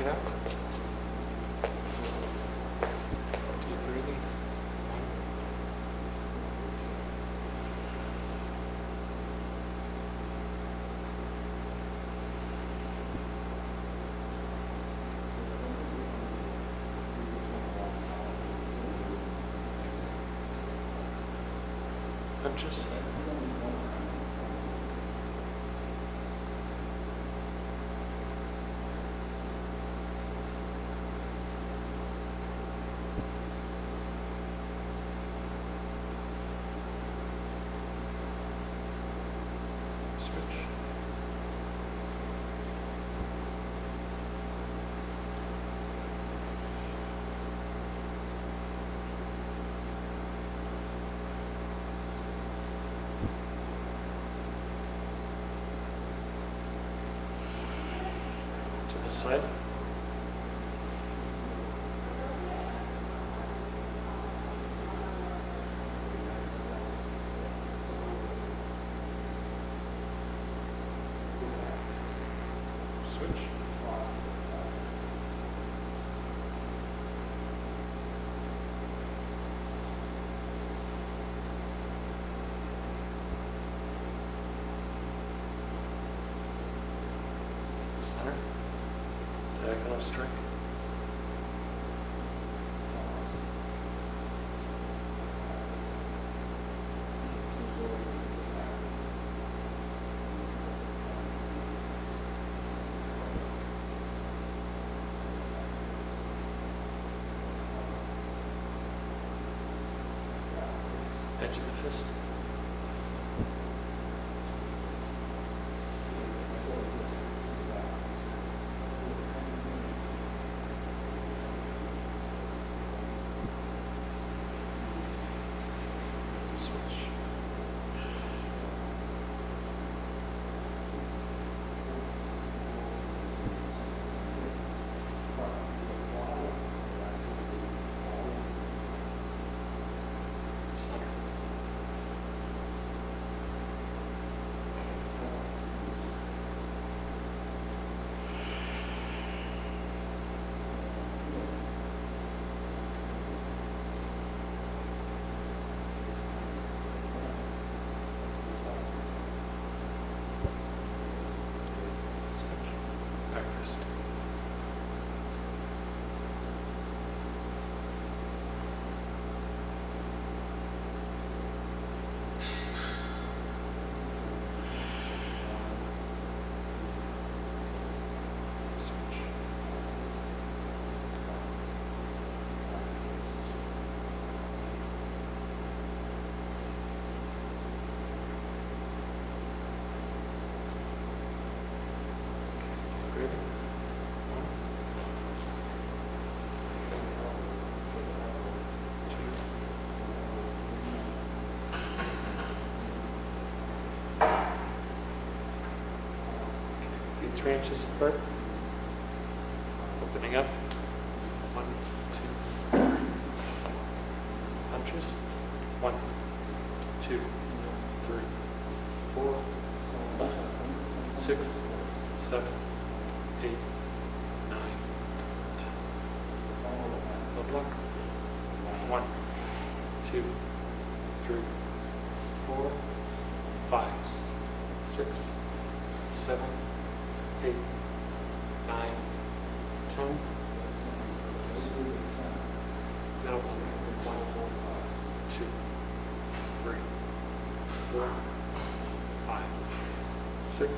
it out. Deep breathing. Punches. Switch. To the side. Switch. Center. Diagonal strike. Edge of the fist. Switch. Center. Back fist. Switch. Breathing. One. Two. Feet 3 inches apart. Opening up. 1, 2, 3. Punches. 1, 2, 3, 4, 5, 6, 7, 8, 9, 10. No block. 1, 2, 3, 4, 5, 6, 7, 8, 9, 10. Middle. 1, 2, 3, 4, 5, 6,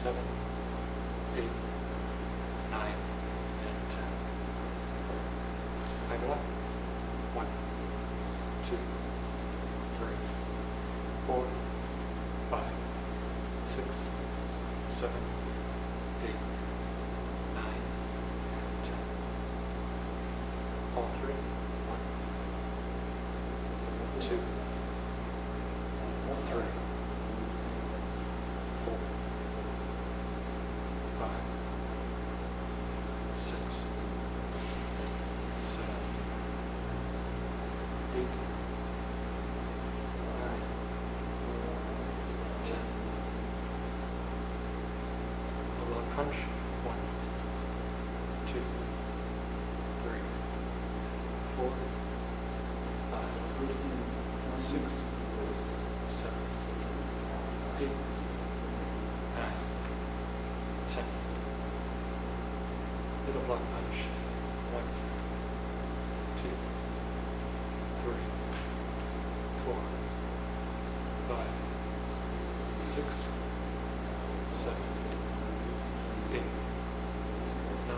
7, 8, 9, and 10. High block. 1, 2, 3, 4, 5, 6, 7, 8, 9, 10. All three. 1, 2, 3, 4, 5, 6, 7, 8, 9, 10. 8, 9, 10. Little block punch. 1, 2, 3, 4, 5, 6, 7, 8, 9,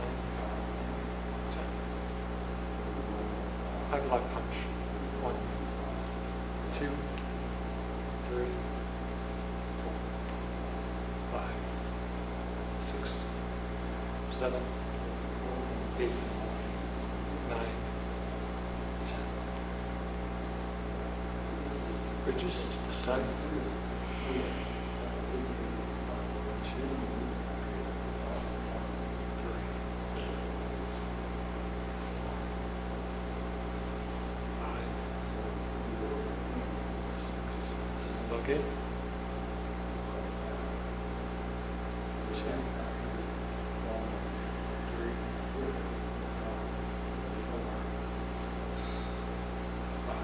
10. High block punch. 1, 2, 3, 4, 5, 6, 7, 8, 9, 10. Bridges to the side. 2, 3, 4, 5, 6. Look in. 2, 3, 4, 5,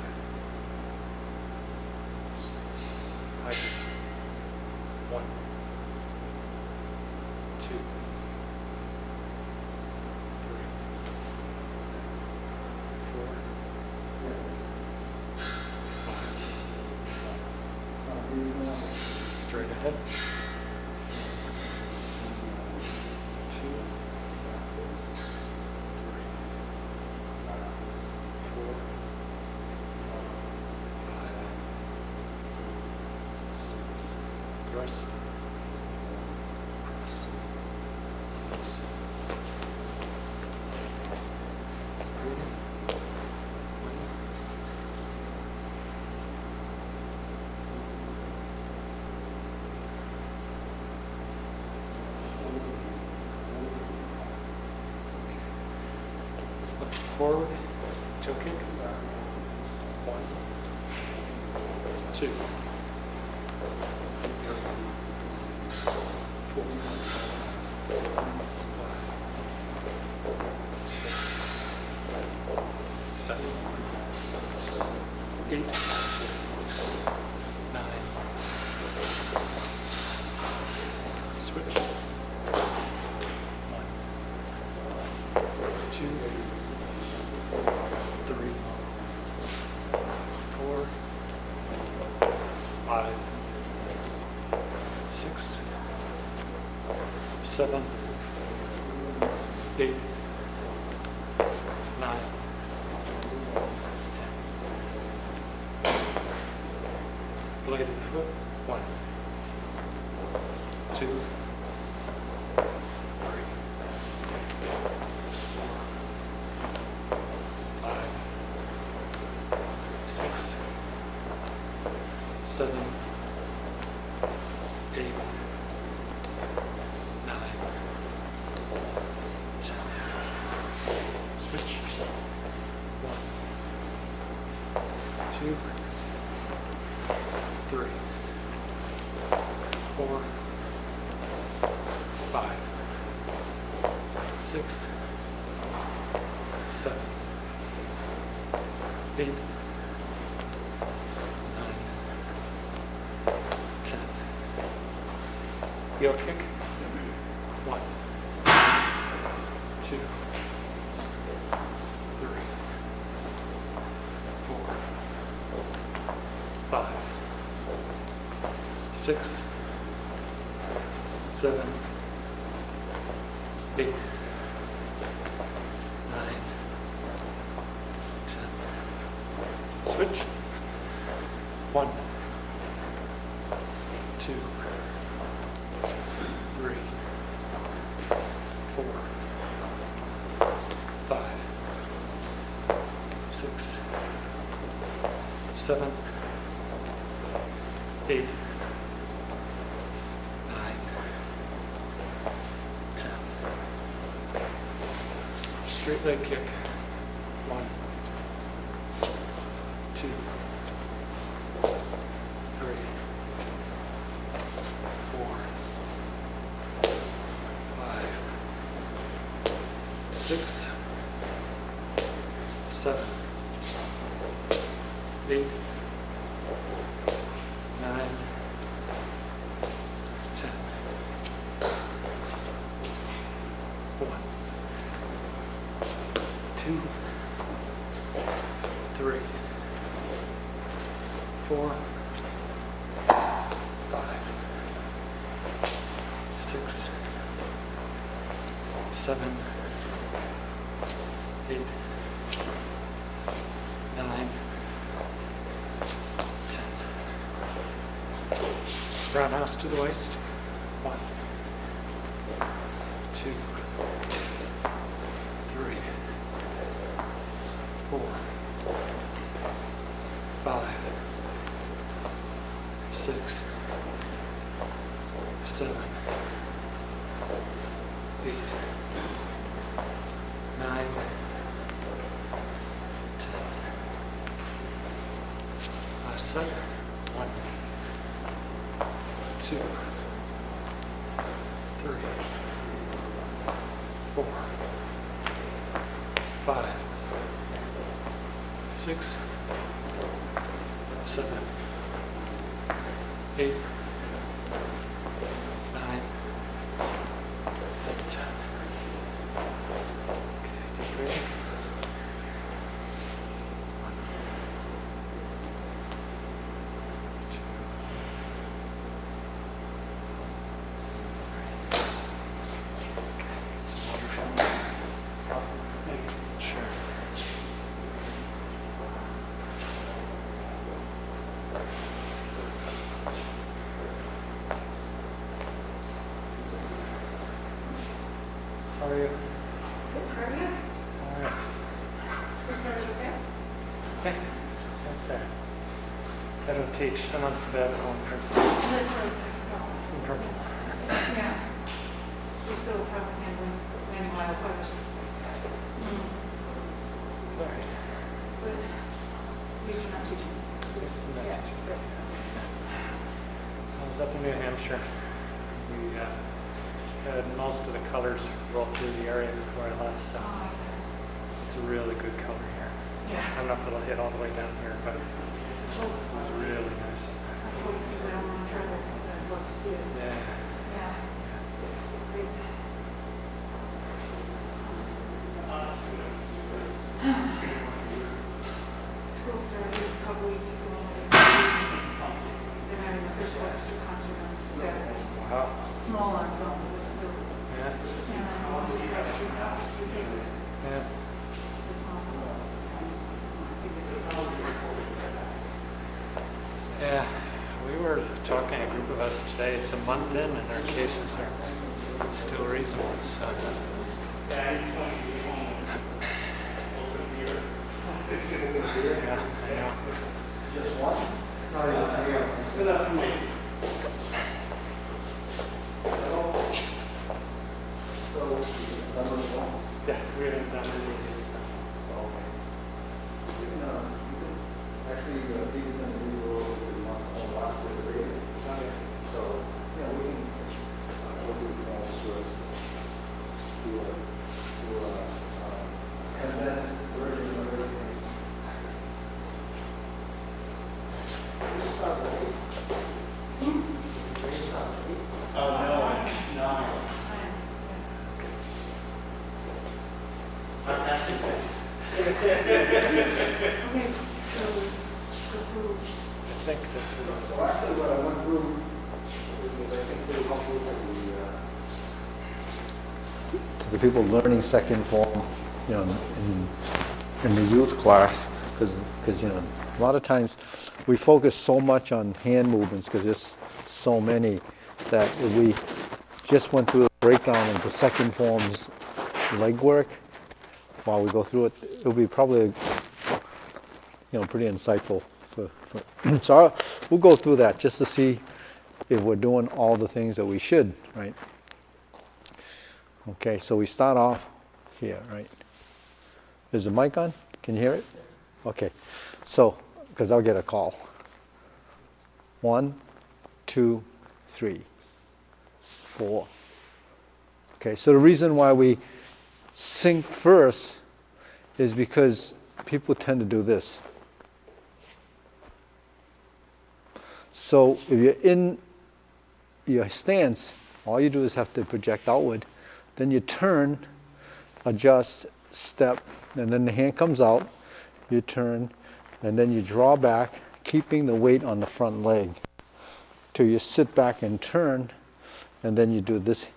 6. Hybrid. 1, 2, 3, 4, 5, 6. Straight ahead. 2, 3, 4, 5, 6. Thrust. Press. Release. Breathing. 1. Look forward, toe kick. 1, 2, 3, 4, 5, 6, 7, 8, 9. Switch. 1, 2, 3, 4, 5, 6, 7, 8, 9, 10. Blade of the foot. 1, 2, 3, 5, 6, 7, 8, 9, 10. Switch. 1, 2, 3, 4, 5, 6, 7, 8, 9, 10. Heel kick. 1, 2, 3, 4, 5, 6, 7, 8, 9, 10. Switch. 1, 2, 3, 4, 5, 6, 7, 8, 9, 10. Straight leg kick. 1, 2, 3, 4, 5, 6, 7, 8, 9, 5, 6, 7, 8, 9, 10. Roundhouse to the waist. 1, 2, 3, 4, 5, 6, 7, 8, 9, 10. Last set. 1, 2, 3, 4, 5, 6, 7, 8, 9, 10. Okay, deep breathing. 1, 2, 3. Okay, some water from me. Awesome. Thank you. Sure. How are you? Good, how are you? All right. School started okay? Okay. That's it. I don't teach. I'm on sabbatical in principal. That's right, I forgot. In principal. Yeah. We still have handling many wildfires. Sorry. But usually not teaching. Yes, I'm not Yeah, teaching. good. I was up in New Hampshire. We had most of the colors roll through the area before I left, so Oh, it's a really good color here. yeah. I don't know if it'll hit all the way down here, but it So, was really nice. that's what, because I don't want to try to, I'd love to see it. Yeah. Yeah. Great. School started a couple weeks ago. They're having a first orchestra concert on Saturday. Wow. Small ensemble, but still. Yeah. And also has three cases. Yeah. It's a small school. I think it's Yeah. We were talking, a group of us today, it's a month in and our cases are still reasonable, so. Yeah, I know. Just one? No, yeah. Sit up for me. So, that was one? Yeah, we haven't done any of these. Actually, people can do on watch with the radio. So, yeah, we can go through the phones to a condensed version of everything. Is this about right? Is this about right? Oh, no. Not that base. Okay, so go through. I think this is. So actually what I went through was I think pretty helpful to the people learning second form, you know, in the youth class, because you know, a lot of times we focus so much on hand movements because there's so many that if we just went through a breakdown of the second form's leg work while we go through it, it'll be probably, you know, pretty insightful for so we'll go through that just to see if we're doing all the things that we should, right? Okay, so we start off here, right? Is the mic on? Can you hear it? Okay, so, because I'll get a call. 1, 2, 3, 4. Okay, so the reason why we sync first is because people tend to do this. So if you're in your stance, all you do is have to project outward. Then you turn, adjust, step, and then the hand comes out. You turn, and then you draw back, keeping the weight on the front leg. till you sit back and turn, and then you do this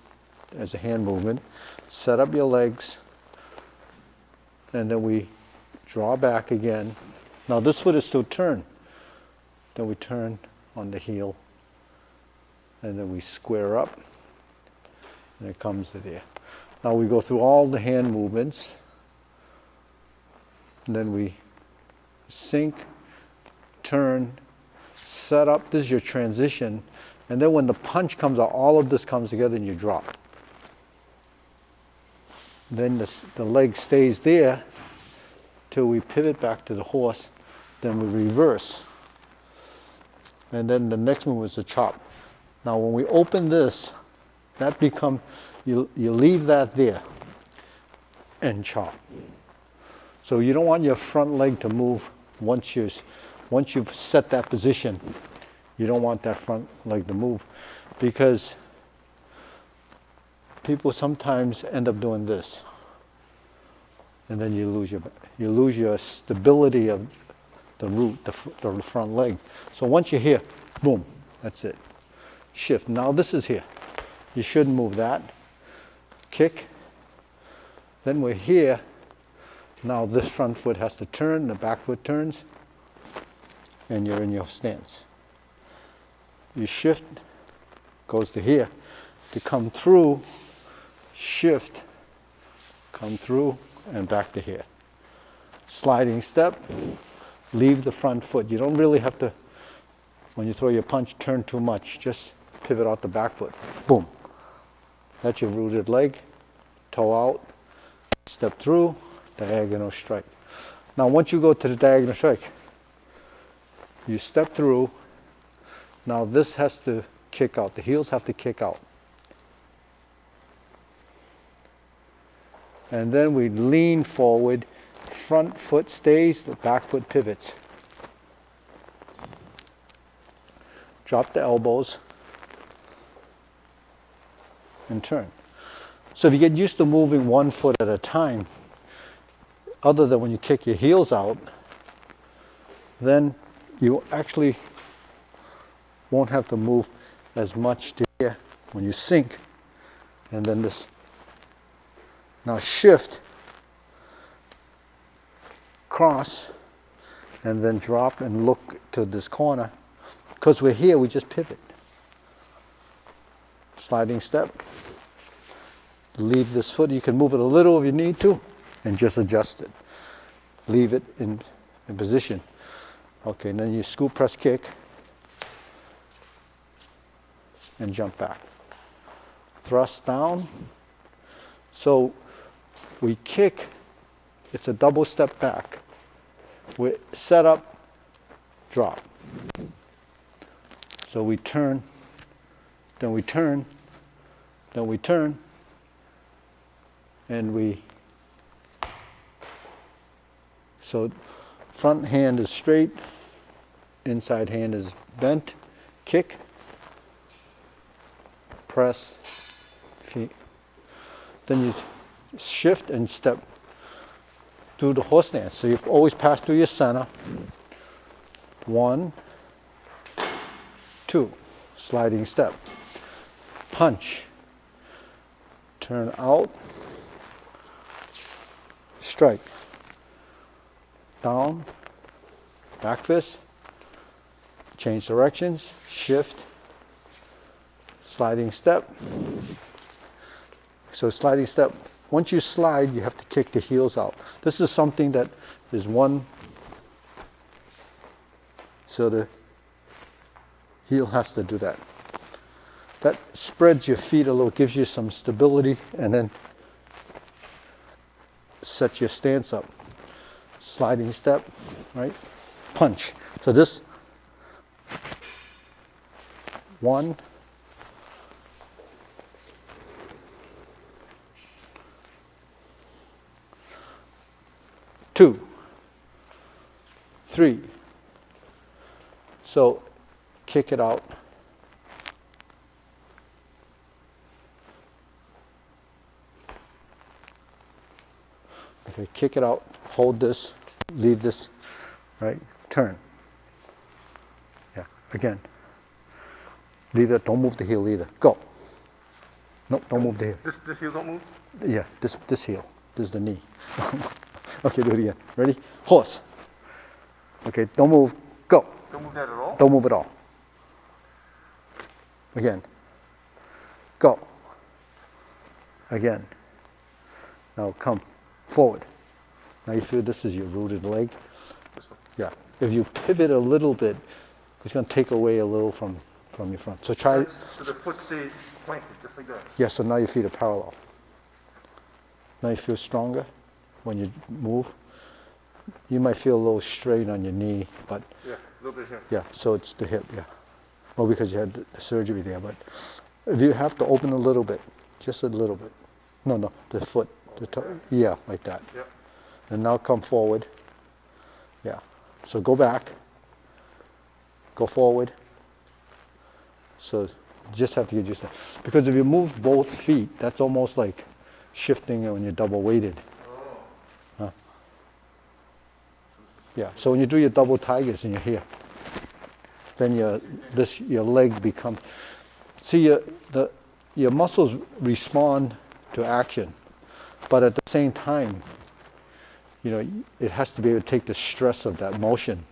as a hand movement. Set up your legs, and then we draw back again. Now this foot is still turned. Then we turn on the heel, and then we square up, and it comes to there. Now we go through all the hand movements, and then we sink, turn, set up. This is your transition, and then when the punch comes out, all of this comes together and you drop. Then the leg stays there till we pivot back to the horse, then we reverse. And then the next move is a chop. Now when we open this, that becomes, you leave that there and chop. So you don't want your front leg to move once you've set that position. You don't want that front leg to move, because people sometimes end up doing this, and then you lose your stability of the root, the front leg. So once you're here, boom, that's it. Shift. Now this is here. You shouldn't move that. Kick. Then we're here. Now this front foot has to turn, the back foot turns, and you're in your stance. You shift, goes to here. To come through, shift, come through, and back to here. Sliding step, leave the front foot. You don't really have to, when you throw your punch, turn too much. Just pivot out the back foot. Boom. That's your rooted leg. Toe out, step through, diagonal strike. Now once you go to the diagonal strike, you step through. Now this has to kick out. The heels have to kick out. And then we lean forward. Front foot stays, the back foot pivots. Drop the elbows and turn. So if you get used to moving one foot at a time, other than when you kick your heels out, then you actually won't have to move as much to here when you sink. And then this. Now shift, cross, and then drop and look to this corner. Because we're here, we just pivot. Sliding step. Leave this foot. You can move it a little if you need to, and just adjust it. Leave it in position. Okay, then you scoop, press, kick, and jump back. Thrust down. So we kick, it's a double step back. We set up, drop. So we turn, then we turn, then we turn, and we, so front hand is straight, inside hand is bent, kick, press, feet. Then you shift and step through the horse stance. So you always pass through your center. 1, 2, sliding step. Punch. Turn out. Strike. Down. Back fist. Change directions. Shift. Sliding step. So sliding step, once you slide, you have to kick the heels out. This is something that is one, so the heel has to do that. That spreads your feet a little, gives you some stability, and then set your stance up. Sliding step, right? Punch. So this, 1, 2, 3. So kick it out. Okay, kick it out, hold this, leave this, right? Turn. Yeah, again. Leave it, don't move the heel either. Go. No, don't move the heel. This heel don't move? Yeah, this heel. This is the knee. Okay, do it again. Ready? Horse. Okay, don't move. Go. Don't move that at all? Don't move at all. Again. Go. Again. Now come forward. Now you feel this is your rooted leg. This one. Yeah. If you pivot a little bit, it's going to take away a little from your front. So try. So the foot stays planted, just like that. Yeah, so now your feet are parallel. Now you feel stronger when you move. You might feel a little strain on your knee, but Yeah, a little bit here. yeah, so it's the hip, yeah. Well, because you had the surgery there, but if you have to open a little bit, just a little bit. No, the foot, the toe, yeah, like that. Yep. And now come forward. Yeah. So go back. Go forward. So you just have to get used to that. Because if you move both feet, that's almost like shifting when you're double weighted. Huh? Yeah. So when you do your double tigers and you're here, then your leg becomes. See, your muscles respond to action, but at the same time, it has to be able to take the stress of that motion.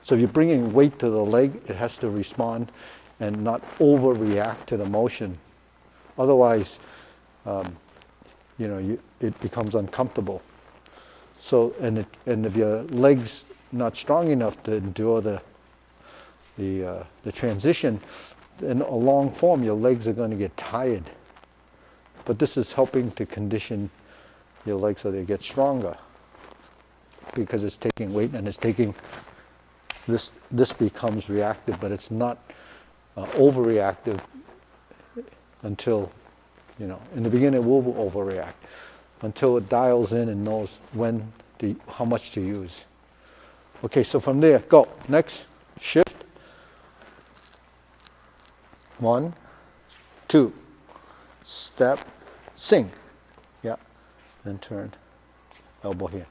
So if you're bringing weight to the leg, it has to respond and not overreact to the motion. Otherwise, it becomes uncomfortable. So, and if your leg's not strong enough to endure the transition, in a long form, your legs are going to get tired. But this is helping to condition your legs so they get stronger, because it's taking weight and it's taking this becomes reactive, but it's not overreactive until, in the beginning it will overreact until it dials in and knows how much to use. Okay, so from there, go. Next, shift. 1, 2, step, sing. Yeah, then turn, elbow here.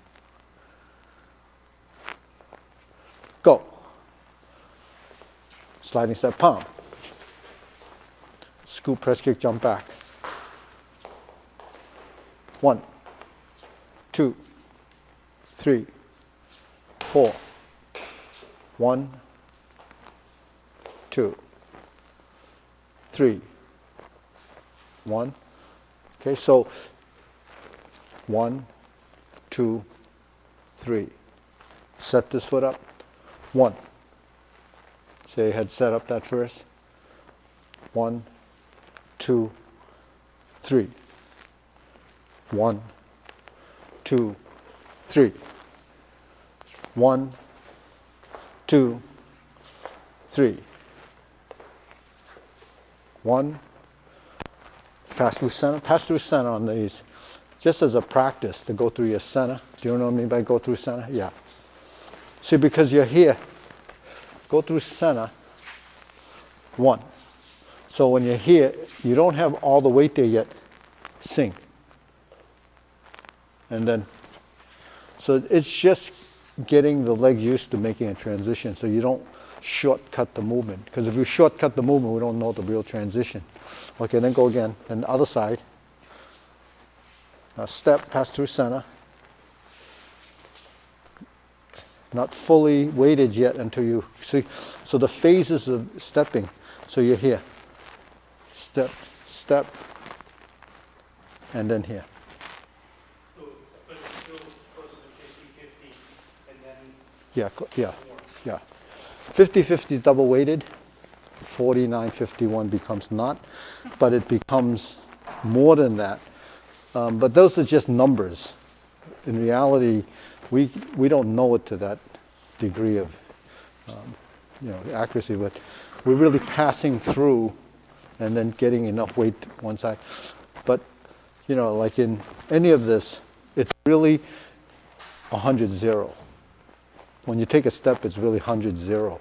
Go. Sliding step, palm. Scoop, press kick, jump back. 1, 2, 3, 4. 1, 2, 3. 1. Okay, so 1, 2, 3. Set this foot up. 1. Say you had set up that first. 1, 2, 3. 1, 2, 3. 1, 2, 3. 1. Pass through center on these, just as a practice to go through your center. Do you know what I mean by go through center? Yeah. See, because you're here, go through center. 1. So when you're here, you don't have all the weight there yet. Sing. And then, so it's just getting the leg used to making a transition, so you don't shortcut the movement. Because if you shortcut the movement, we don't know the real transition. Okay, then go again. And the other side. Now step, pass through center. Not fully weighted yet until you see. So the phases of stepping. So you're here. Step, step, and then here. So but it's still closer to 50-50, and then Yeah. 50-50 is double weighted. 49-51 becomes not, but it becomes more than that. But those are just numbers. In reality, we don't know it to that degree of accuracy, but we're really passing through and then getting enough weight one side. But like in any of this, it's really 100-0. When you take a step, it's really 100-0.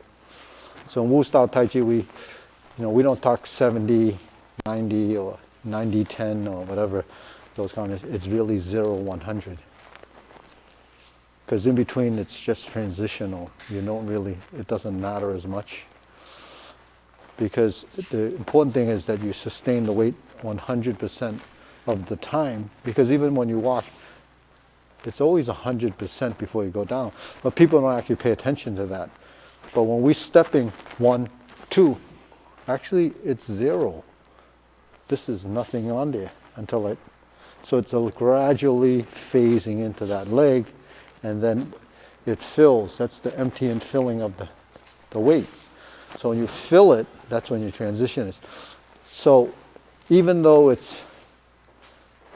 So in Wu style Tai Chi, we don't talk 70, 90 or 90-10 or whatever those kind of. It's really 0-100. Because in between, it's just transitional. It doesn't matter as much. because the important thing is that you sustain the weight 100% of the time, because even when you walk, it's always 100% before you go down. But people don't actually pay attention to that. But when we're stepping 1, 2, actually it's 0. This is nothing on there until it, so it's gradually phasing into that leg, and then it fills. That's the empty and filling of the weight. So when you fill it, that's when your transition is. So even though it's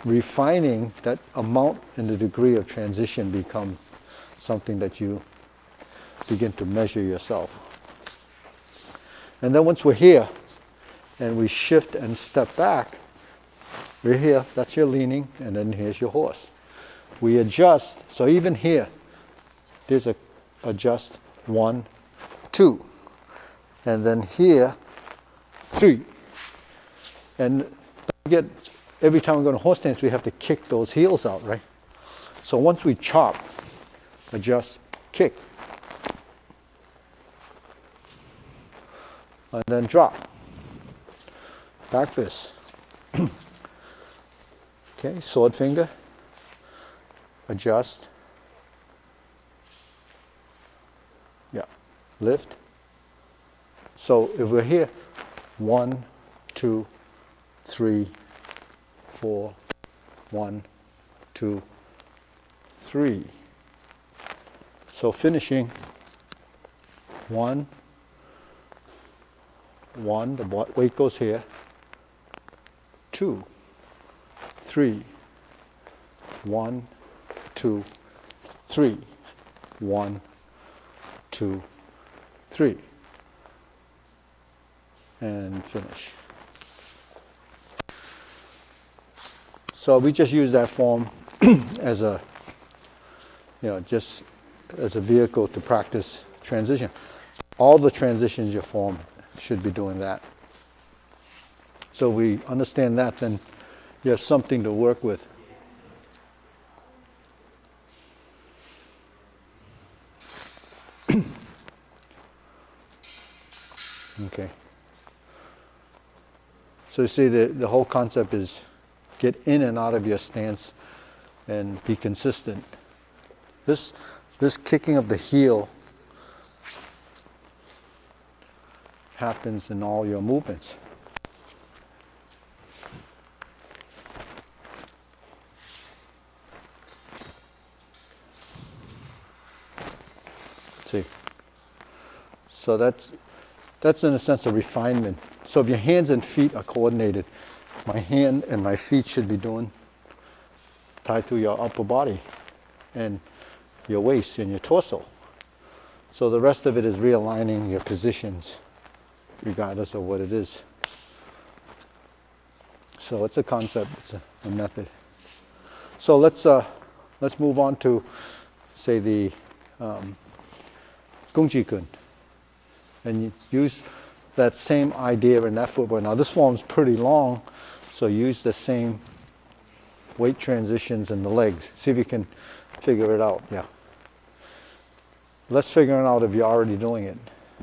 refining, that amount and the degree of transition become something that you begin to measure yourself. And then once we're here and we shift and step back, we're here, that's your leaning, and then here's your horse. We adjust, so even here, there's a adjust 1, 2, and then here, 3. And get every time we go to horse stance, we have to kick those heels out, right? So once we chop, adjust, kick, and then drop, back fist. Okay, sword finger, adjust, yeah, lift. So if we're here, 1, 2, 3, 4, 1, 2, 3. So finishing 1, 1, the weight goes here, 2, 3, 1, 2, 3, 1, 2, 3, and finish. So we just use that form as a, just as a vehicle to practice transition. All the transitions you form should be doing that. So we understand that, then you have something to work with. Okay. So you see the whole concept is get in and out of your stance and be consistent. This kicking of the heel happens in all your movements. See? So that's in a sense a refinement. So if your hands and feet are coordinated, my hand and my feet should be tied to your upper body and your waist and your torso. So the rest of it is realigning your positions regardless of what it is. So it's a concept, it's a method. So let's move on to, say, the Gung. And you use that same idea in that footwork. Now this form's pretty long, so use the same weight transitions in the legs. See if you can figure it out. Yeah. Let's figure it out if you're already doing it.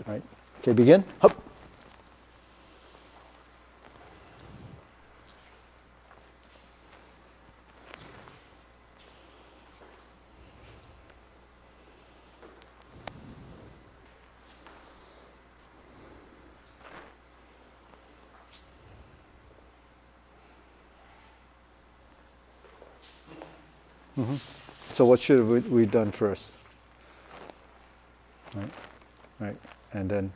Right? Okay, begin. Hup. So what should have we done first? Right, and then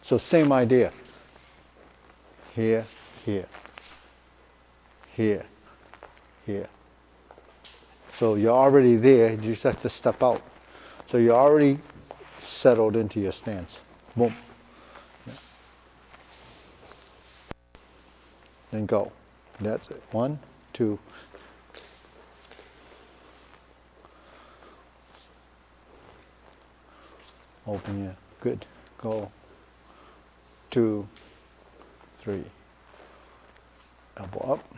so same idea. Here, here, here, here. So you're already there. You just have to step out. So you're already settled into your stance. Boom. And go. That's it. 1, 2. Open your, good. Go. 2, 3. Elbow up.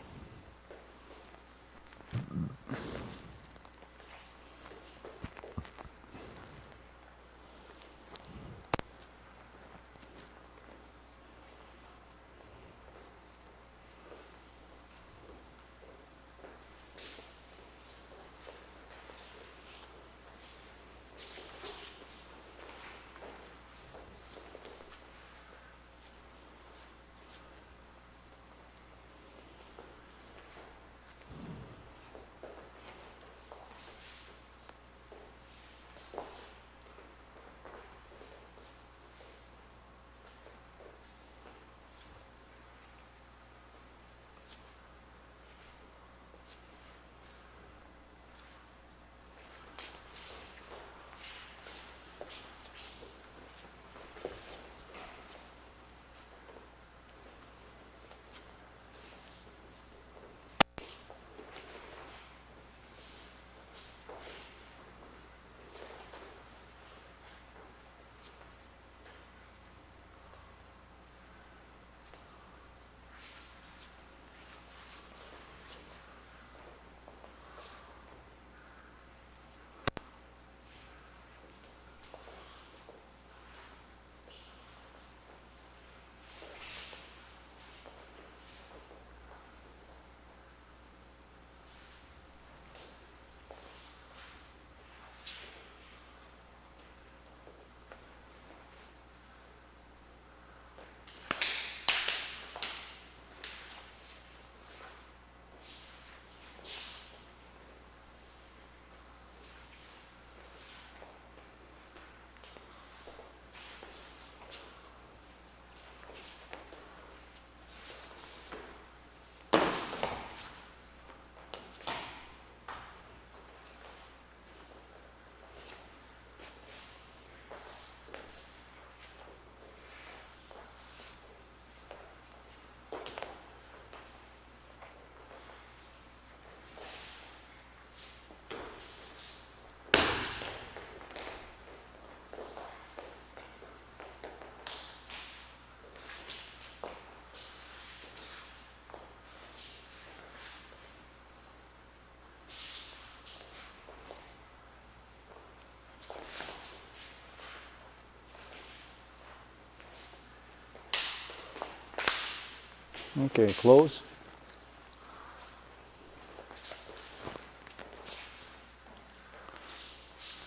Okay, close.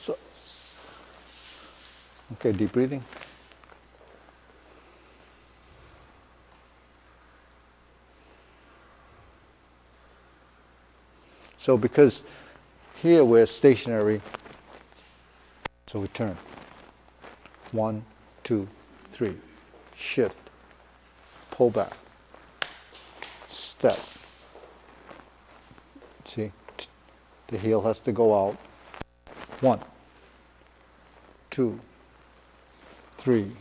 So, okay, deep breathing. So because here we're stationary, so we turn. 1, 2, 3. Shift. Pull back. Step. See, the heel has to go out. 1, 2, 3,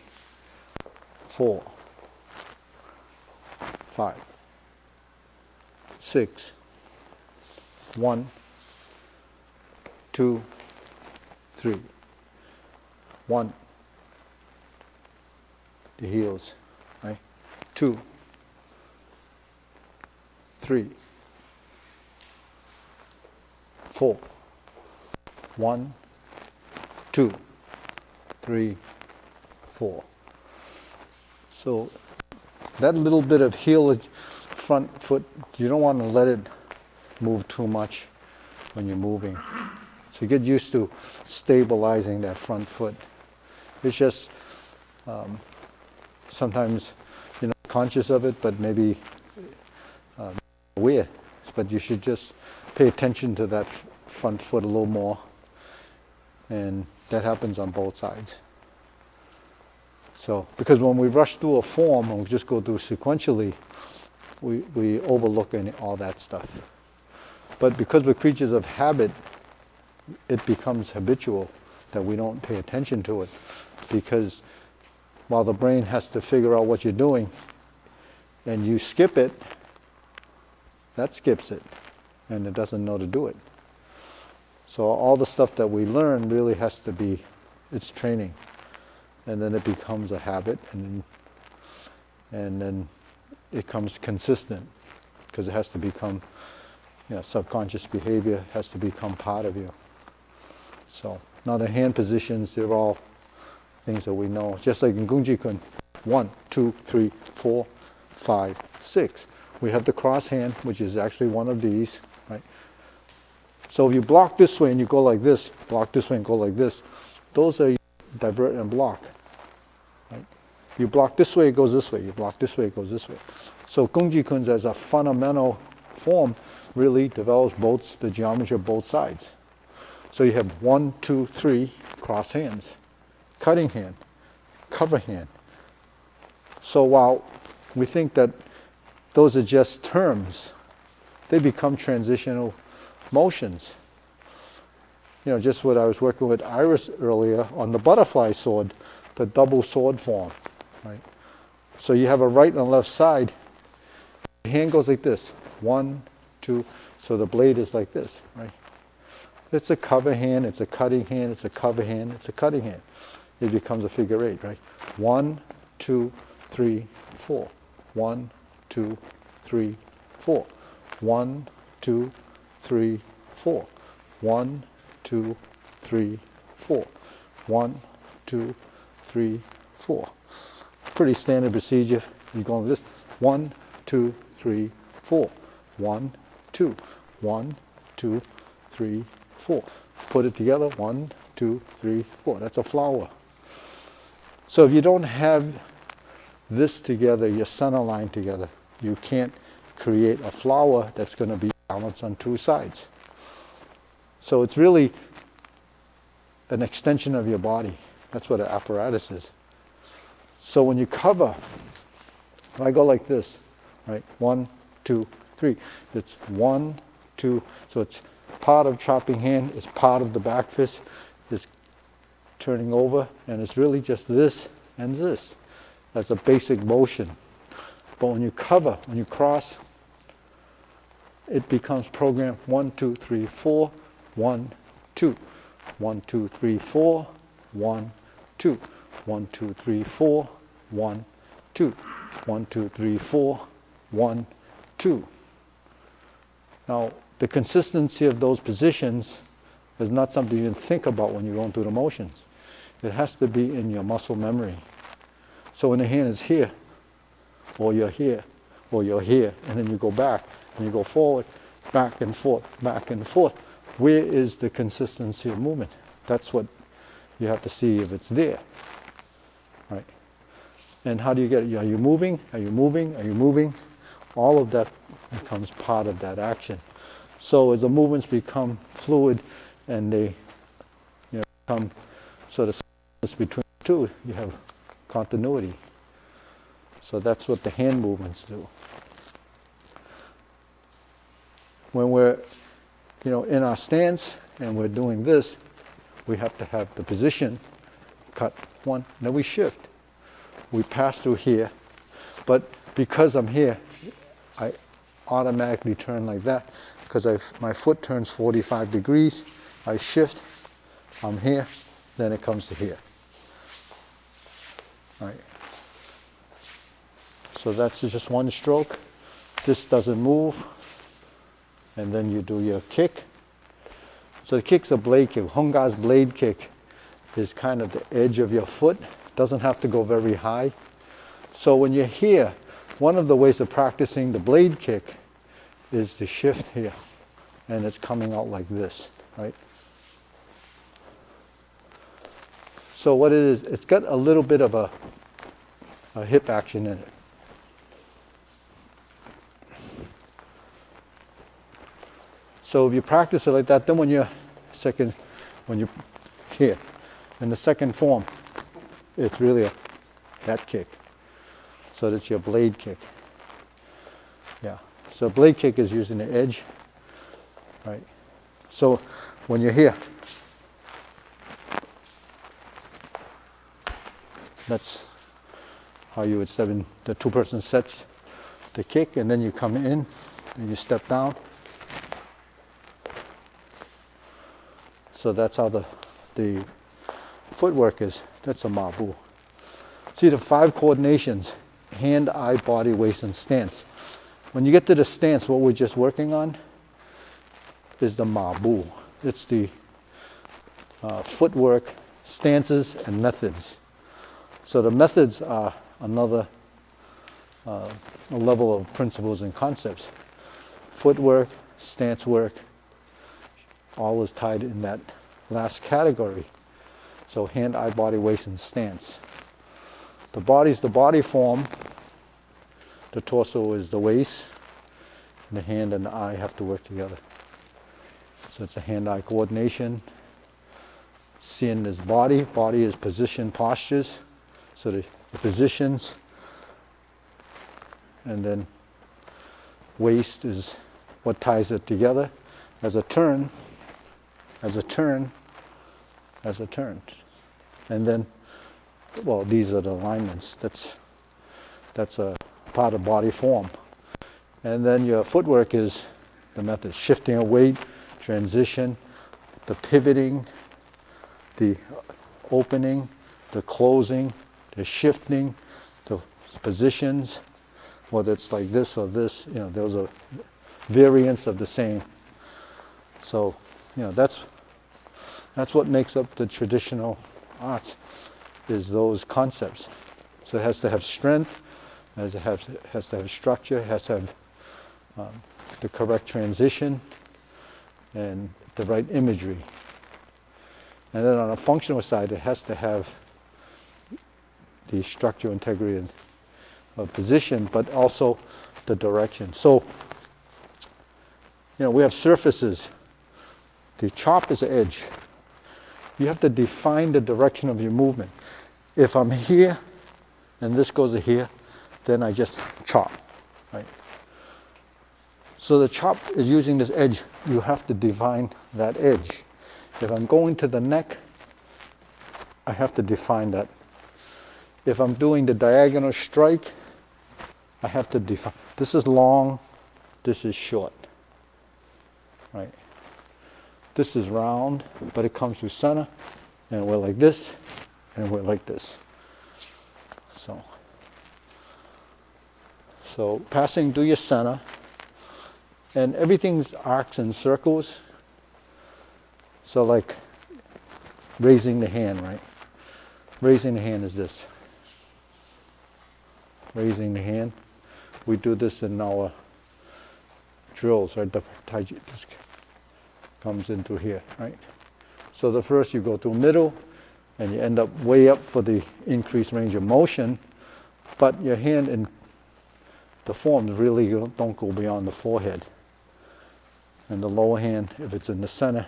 4, 5, 6. 1, 2, 3. 1. The heels, right? 2, 3, 4. 1, 2, 3, 4. So that little bit of heel front foot, you don't want to let it move too much when you're moving. So you get used to stabilizing that front foot. It's just sometimes you're not conscious of it, but maybe aware. But you should just pay attention to that front foot a little more. And that happens on both sides. So, because when we rush through a form and we just go through sequentially, we overlook all that stuff. But because we're creatures of habit, it becomes habitual that we don't pay attention to it. Because while the brain has to figure out what you're doing, and you skip it, that skips it, and it doesn't know to do it. So all the stuff that we learn really has to be, it's training. And then it becomes a habit, and then it becomes consistent, because it has to become, subconscious behavior has to become part of you. So now the hand positions, they're all things that we know. Just like in Gung Kuen, 1, 2, 3, 4, 5, 6. We have the cross hand, which is actually one of these, right? So if you block this way and you go like this, block this way and go like this, those are divert and block. Right? You block this way, it goes this way. You block this way, it goes this way. So Gung Kuen as a fundamental form really develops both the geometry of both sides. So you have 1, 2, 3 cross hands, cutting hand, cover hand. So while we think that those are just terms, they become transitional motions. Just what I was working with Iris earlier on the butterfly sword, the double sword form, right? So you have a right and a left side. The hand goes like this, 1, 2, so the blade is like this, right? It's a cover hand, it's a cutting hand, it's a cover hand, it's a cutting hand. It becomes a figure 8, right? 1, 2, 3, 4. 1, 2, 3, 4. 1, 2, 3, 4. 1, 2, 3, 4. 1, 2, 3, 4. Pretty standard procedure. You go like this. 1, 2, 3, 4. 1, 2. 1, 2, 3, 4. Put it together. 1, 2, 3, 4. That's a flower. So if you don't have this together, your center line together, you can't create a flower that's going to be balanced on two sides. So it's really an extension of your body. That's what an apparatus is. So when you cover, I go like this, right? 1, 2, 3. It's 1, 2. So it's part of chopping hand, it's part of the back fist, it's turning over, and it's really just this and this. That's a basic motion. But when you cover, when you cross, it becomes programmed 1, 2, 3, 4, 1, 2. 1, 2, 3, 4, 1, 2. 1, 2, 3, 4, 1, 2. 1, 2, 3, 4, 1, 2. Now, the consistency of those positions is not something you can think about when you're going through the motions. It has to be in your muscle memory. So when the hand is here, or you're here, or you're here, and then you go back, and you go forward, back and forth, back and forth. Where is the consistency of movement? That's what you have to see if it's there, right? And how do you get it? Are you moving? Are you moving? Are you moving? All of that becomes part of that action. So as the movements become fluid and they become sort of seamless between the two, you have continuity. So that's what the hand movements do. When we're in our stance and we're doing this, we have to have the position, cut one, then we shift. We pass through here, but because I'm here, I automatically turn like that because my foot turns 45 degrees. I shift, I'm here, then it comes to here. Right. So that's just one stroke. This doesn't move. And then you do your kick. So the kick's a blade kick. Honga's blade kick is kind of the edge of your foot. Doesn't have to go very high. So when you're here, one of the ways of practicing the blade kick is to shift here. And it's coming out like this, right? So what it is, it's got a little bit of a hip action in it. So if you practice it like that, then when you're here, in the second form, it's really that kick. So that's your blade kick. Yeah. So blade kick is using the edge, right? So when you're here, that's how you would step in. The two-person sets the kick, and then you come in and you step down. So that's how the footwork is. That's a mabu. See the 5 coordinations: hand, eye, body, waist, and stance. When you get to the stance, what we're just working on is the mabu. It's the footwork, stances, and methods. So the methods are another level of principles and concepts. Footwork, stance work, all is tied in that last category. So hand, eye, body, waist, and stance. The body is the body form. The torso is the waist. And the hand and the eye have to work together. So it's a hand-eye coordination. Sin is body. Body is position, postures. So the positions. And then waist is what ties it together as a turn. As a turn, as a turn. And then, well, these are the alignments. That's a part of body form. And then your footwork is the method: shifting a weight, transition, the pivoting, the opening, the closing, the shifting, the positions, whether it's like this or this, those are variants of the same. So, that's what makes up the traditional arts, is those concepts. So it has to have strength, it has to have structure, it has to have the correct transition and the right imagery. And then on a functional side, it has to have the structure, integrity of position, but also the direction. So, we have surfaces. The chop is the edge. You have to define the direction of your movement. If I'm here and this goes to here, then I just chop, right? So the chop is using this edge. You have to define that edge. If I'm going to the neck, I have to define that. If I'm doing the diagonal strike, I have to define. This is long, this is short, right? This is round, but it comes through center, and we're like this, and we're like this. So passing through your center, and everything's arcs and circles. So like raising the hand, right? Raising the hand is this. Raising the hand. we do this in our drills, right? The Tai Chi just comes into here, right? So the first you go through middle, and you end up way up for the increased range of motion, but your hand in the forms really don't go beyond the forehead. And the lower hand, if it's in the center,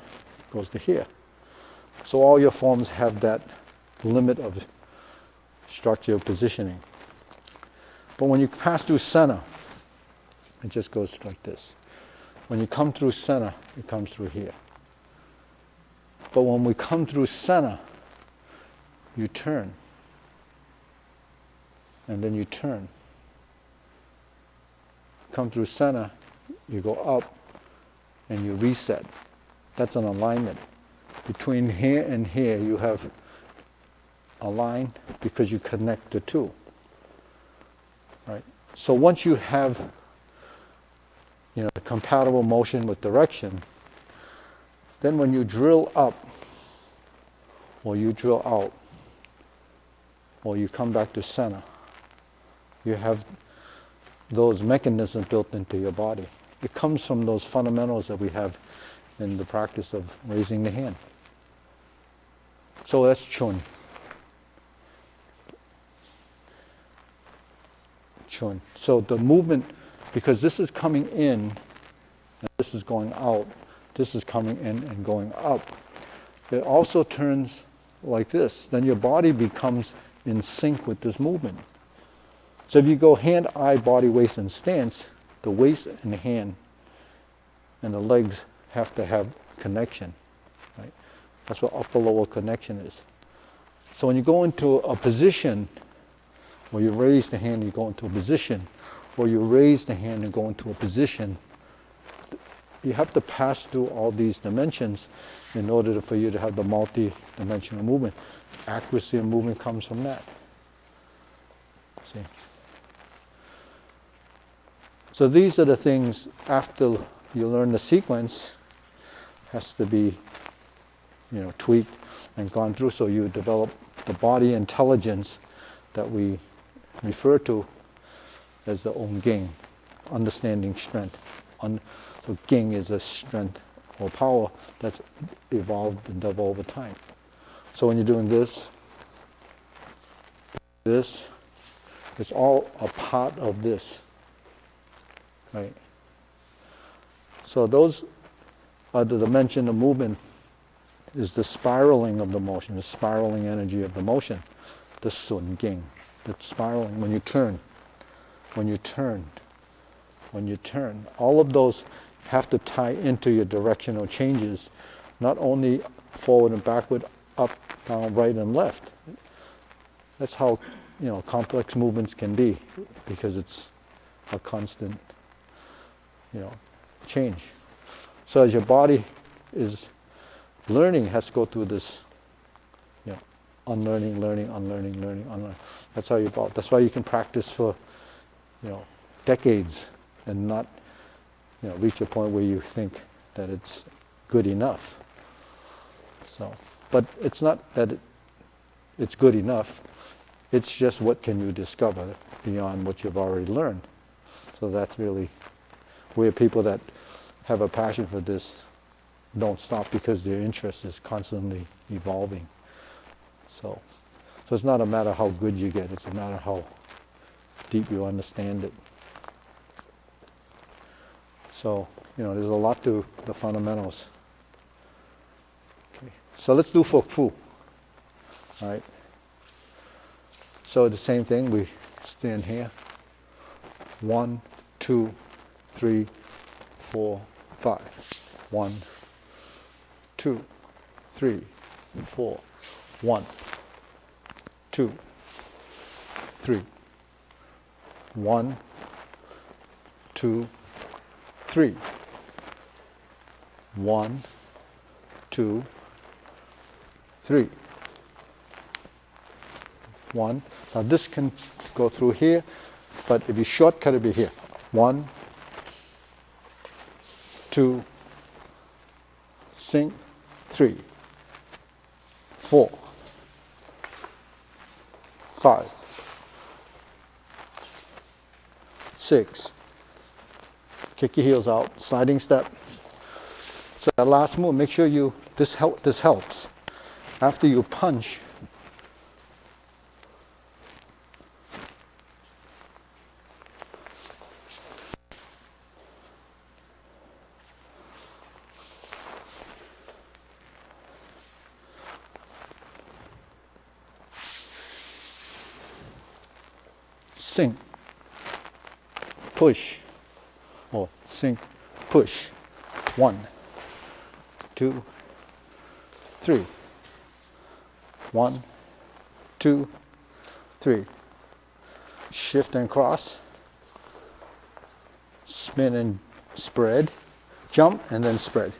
goes to here. So all your forms have that limit of structure positioning. But when you pass through center, it just goes like this. When you come through center, it comes through here. But when we come through center, you turn. And then you turn. Come through center, you go up, and you reset. That's an alignment. Between here and here, you have a line because you connect the two. Right? So once you have, compatible motion with direction, then when you drill up, or you drill out, or you come back to center, you have those mechanisms built into your body. It comes from those fundamentals that we have in the practice of raising the hand. So that's Chun. Chun. So the movement, because this is coming in, and this is going out, this is coming in and going up, it also turns like this. Then your body becomes in sync with this movement. So if you go hand, eye, body, waist, and stance, the waist and the hand and the legs have to have connection. Right? That's what upper-lower connection is. So when you go into a position, where you raise the hand, you go into a position, or you raise the hand and go into a position, you have to pass through all these dimensions in order for you to have the multi-dimensional movement. Accuracy of movement comes from that. See? So these are the things, after you learn the sequence, has to be, tweaked and gone through, so you develop the body intelligence that we refer to as the Ging, understanding strength. So Ging is a strength or power that's evolved and developed over time. So when you're doing this, it's all a part of this, right? So those are the dimension of movement, is the spiraling of the motion, the spiraling energy of the motion, the Sun Ging, the spiraling when you turn, when you turn, when you turn. All of those have to tie into your directional changes, not only forward and backward, up, down, right, and left. That's how complex movements can be, because it's a constant change. So as your body is learning, has to go through this unlearning, learning, unlearning, learning, unlearning. That's how you evolve. That's why you can practice for decades and not reach a point where you think that it's good enough. So, but it's not that it's good enough. It's just what can you discover beyond what you've already learned. So that's really where people that have a passion for this don't stop, because their interest is constantly evolving. So it's not a matter how good you get, it's a matter how deep you understand it. So, there's a lot to the fundamentals. Okay. So let's do Fook Fu. All right. So the same thing, we stand here. 1, 2, 3, 4, 5. 1, 2, 3, 4. 1, 2, 3. 1, 2, 3. 1, 2, 3. 1. Now this can go through here, but if you shortcut, it'll be here. 1, 2, sink, 3, 4, 5, 6. Kick your heels out, sliding step. So that last move, make sure this helps. After you punch, sink, push, or sink, push. 1, 2, 3. 1, 2, 3. Shift and cross. Spin and spread. Jump and then spread.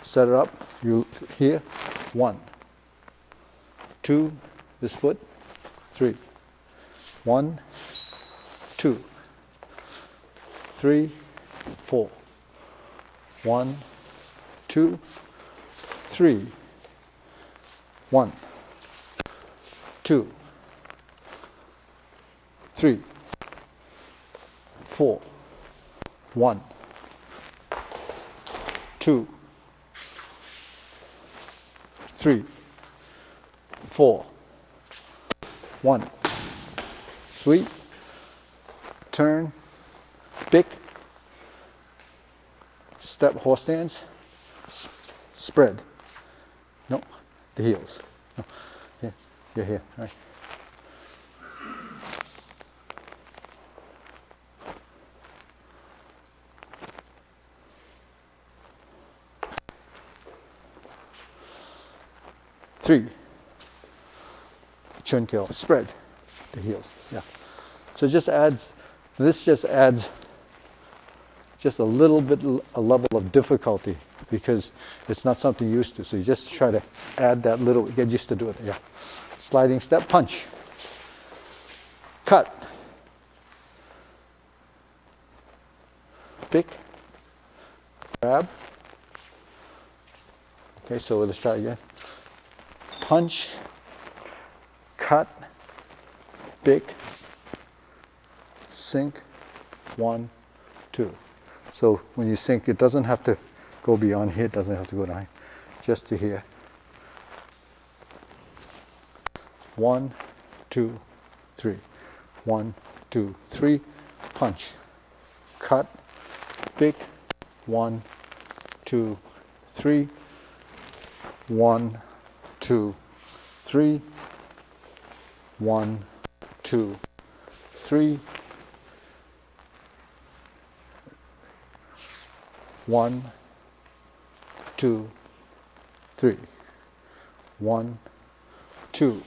Set it up. You here. 1, 2. This foot. 3. 1, 2, 3, 4. 1, 2, 3. 1, 2, 3, 4. 1, 2, 3, 4. 1. Sweep, turn, pick, step horse stance, spread. No, the heels. No. Here, you're here, right. Three. Cheurng kill, spread the heels. Yeah. So this just adds just a little bit, a level of difficulty because it's not something you're used to. So you just try to add that little, get used to do it. Yeah. Sliding step, punch, cut, pick, grab. Okay, so let's try again. Punch, cut, pick, sink, 1, 2. So when you sink, it doesn't have to go beyond here, it doesn't have to go down, just to here. 1, 2, 3. 1, 2, 3. Punch, cut, pick, 1, 2, 3. 1, 2, 3. 1, 2, 3. 1, 2, 3. 1, 2,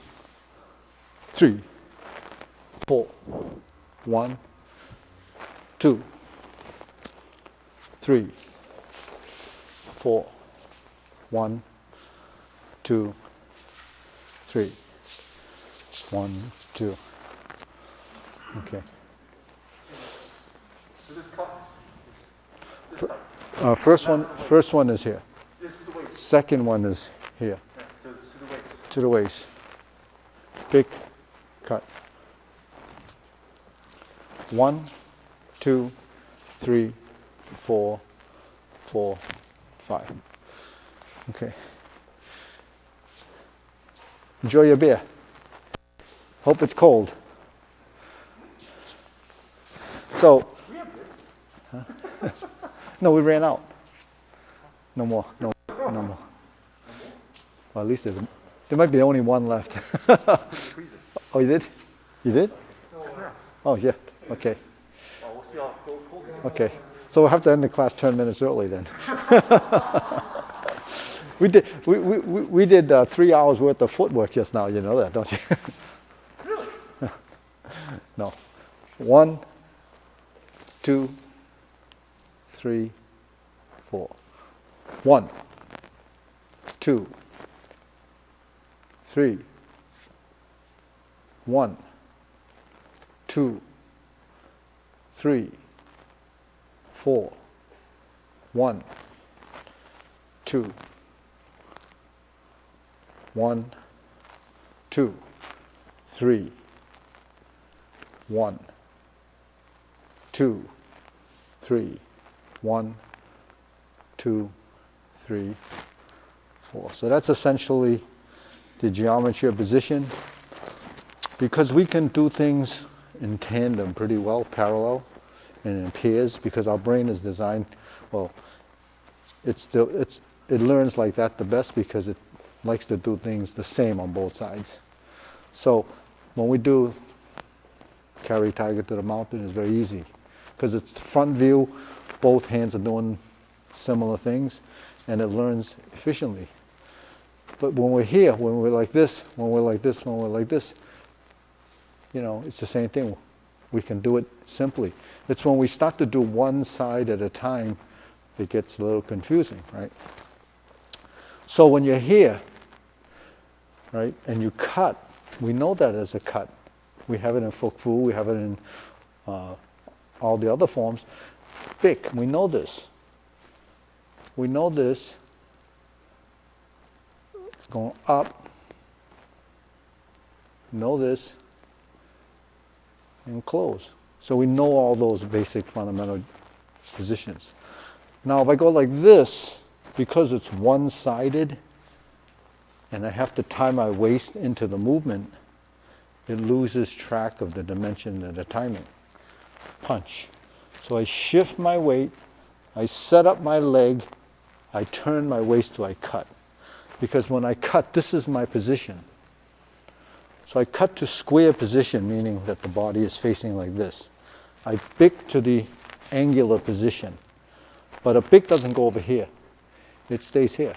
3. 4. 1, 2, 3. 4. 1, 2, 3. 1, 2. Okay. So this cut, First one is here. this to the waist. Second one is here, Yeah, so it's to the waist. to the waist. Pick, cut. 1, 2, 3, 4, 4, 5. Okay. Enjoy your beer. Hope it's cold. So, huh? No, we ran out. No more. No more. Well, at least there might be only one left. Oh, you did? You did? Oh, yeah. Okay. Well, we'll see how cold it is. Okay. So we'll have to end the class 10 minutes early then. We did 3 hours worth of footwork just now. You know that, don't you? Really? No. 1, 2, 3, 4. 1, 2, 3. 1, 2, 3, 4. 1, 2. 1, 2, 3. 1, 2, 3, 1, 2, 3, 4. So that's essentially the geometry of position. Because we can do things in tandem pretty well, parallel and in pairs, because our brain is designed, well, it learns like that the best because it likes to do things the same on both sides. So when we do carry tiger to the mountain, it's very easy because it's the front view, both hands are doing similar things, and it learns efficiently. But when we're here, when we're like this, when we're like this, when we're like this, you know, it's the same thing. We can do it simply. It's when we start to do one side at a time, it gets a little confusing, right? So when you're here, right, and you cut, we know that as a cut. We have it in Fook Fu, we have it in all the other forms. Bick, we know this. We know this going up, know this, and close. So we know all those basic fundamental positions. Now if I go like this, because it's one-sided, and I have to tie my waist into the movement, it loses track of the dimension and the timing. Punch. So I shift my weight, I set up my leg, I turn my waist till I cut. Because when I cut, this is my position. So I cut to square position, meaning that the body is facing like this. I bick to the angular position. But a bick doesn't go over here. It stays here,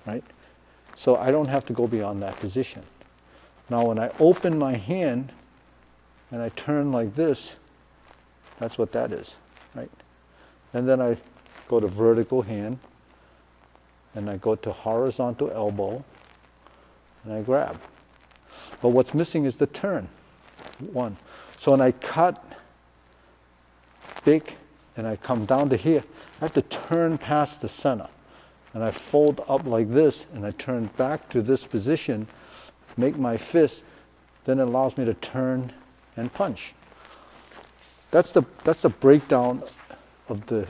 right? So I don't have to go beyond that position. Now when I open my hand and I turn like this, that's what that is, right? And then I go to vertical hand, and I go to horizontal elbow, and I grab. But what's missing is the turn, one. So when I cut, big, and I come down to here, I have to turn past the center. And I fold up like this, and I turn back to this position, make my fist, then it allows me to turn and punch. That's the breakdown of the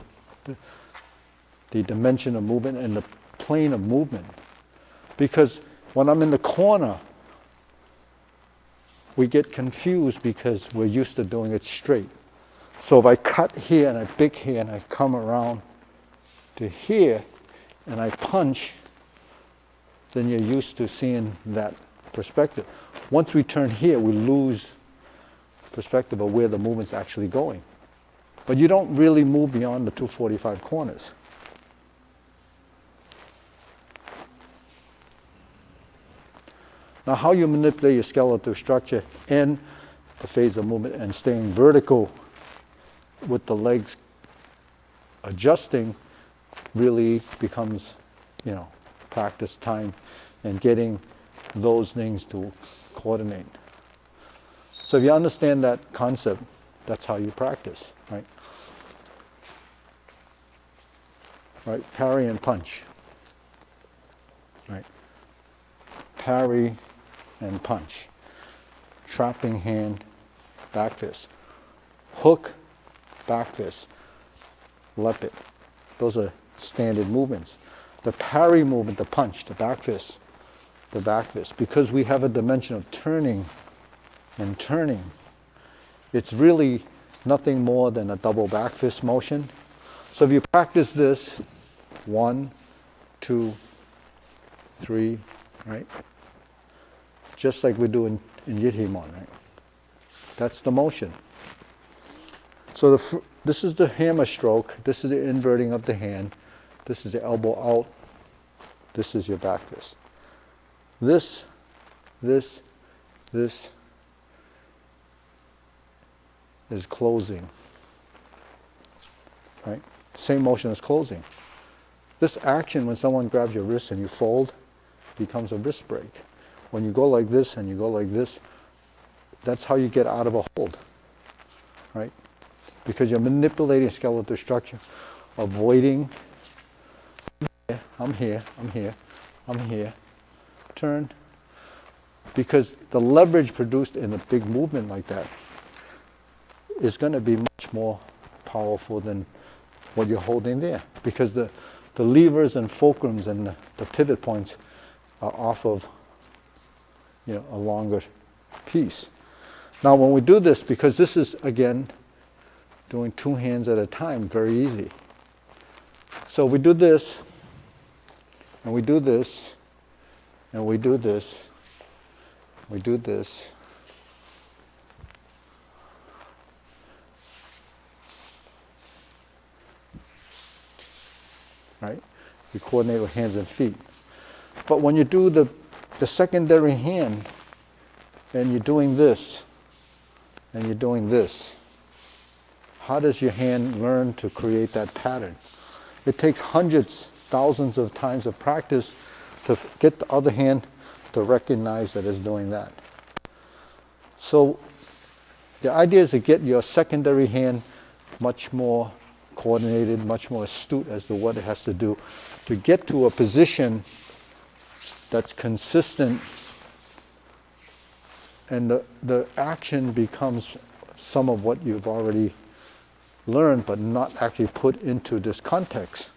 dimension of movement and the plane of movement. Because when I'm in the corner, we get confused because we're used to doing it straight. So if I cut here and I bick here and I come around to here and I punch, then you're used to seeing that perspective. Once we turn here, we lose perspective of where the movement's actually going. But you don't really move beyond the 245 corners. Now how you manipulate your skeletal structure and the phase of movement and staying vertical with the legs adjusting really becomes, you know, practice time and getting those things to coordinate. So if you understand that concept, that's how you practice, right? Right, parry and punch. Right, parry and punch. Trapping hand, back fist. Hook, back fist. Leopard. Those are standard movements. The parry movement, the punch, the back fist, because we have a dimension of turning and turning, it's really nothing more than a double back fist motion. So if you practice this, 1, 2, 3, right? Just like we do in Yidhimon, right? That's the motion. So this is the hammer stroke, this is the inverting of the hand, this is the elbow out, this is your back fist. This is closing, right? Same motion as closing. This action, when someone grabs your wrist and you fold, becomes a wrist break. When you go like this and you go like this, that's how you get out of a hold, right? Because you're manipulating skeletal structure, avoiding, I'm here, turn. Because the leverage produced in a big movement like that is going to be much more powerful than what you're holding there, because the levers and fulcrums and the pivot points are off of, you know, a longer piece. Now when we do this, because this is, again, doing 2 hands at a time, very easy. So we do this, and we do this, and we do this, we do this. Right? We coordinate with hands and feet. But when you do the secondary hand, and you're doing this, and you're doing this, how does your hand learn to create that pattern? It takes hundreds, thousands of times of practice to get the other hand to recognize that it's doing that. So the idea is to get your secondary hand much more coordinated, much more astute as to what it has to do to get to a position that's consistent, and the action becomes some of what you've already learned but not actually put into this context.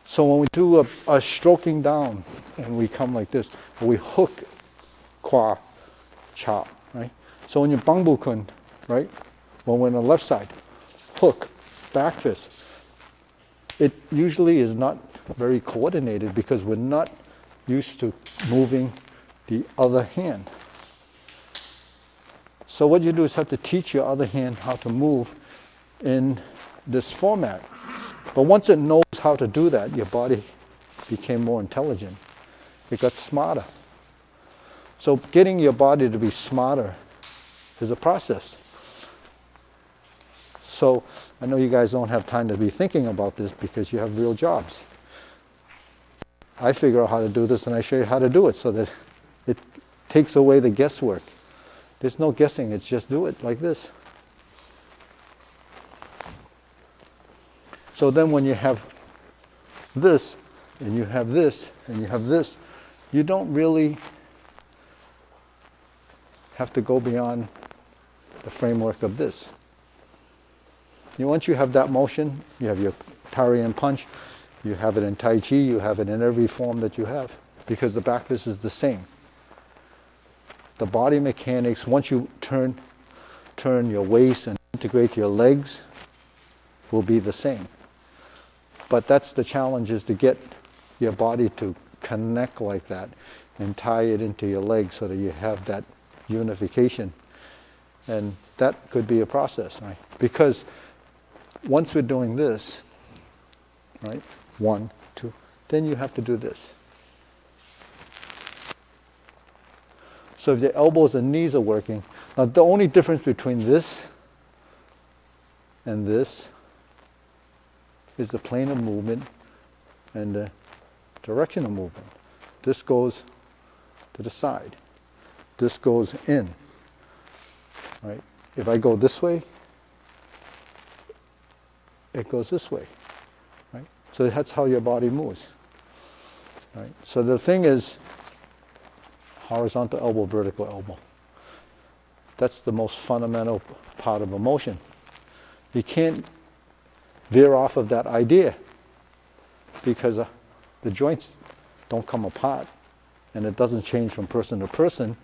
So when we do a stroking down and we come like this, we hook, qua, chop, right? So when you bang bu kun, right? When we're on the left side, hook, back fist. It usually is not very coordinated because we're not used to moving the other hand. So what you do is have to teach your other hand how to move in this format. But once it knows how to do that, your body became more intelligent. It got smarter. So getting your body to be smarter is a process. So I know you guys don't have time to be thinking about this because you have real jobs. I figure out how to do this and I show you how to do it so that it takes away the guesswork. There's no guessing, it's just do it like this. So then when you have this, and you have this, and you have this, you don't really have to go beyond the framework of this. Once you have that motion, you have your parry and punch, you have it in Tai Chi, you have it in every form that you have, because the back fist is the same. The body mechanics, once you turn your waist and integrate your legs, will be the same. But that's the challenge, is to get your body to connect like that and tie it into your legs so that you have that unification. And that could be a process, right? Because once we're doing this, right, 1, 2, then you have to do this. So if your elbows and knees are working, now the only difference between this and this is the plane of movement and the direction of movement. This goes to the side. This goes in, right? If I go this way, it goes this way, right? So that's how your body moves, right? So the thing is, horizontal elbow, vertical elbow. That's the most fundamental part of a motion. You can't veer off of that idea because the joints don't come apart and it doesn't change from person to person.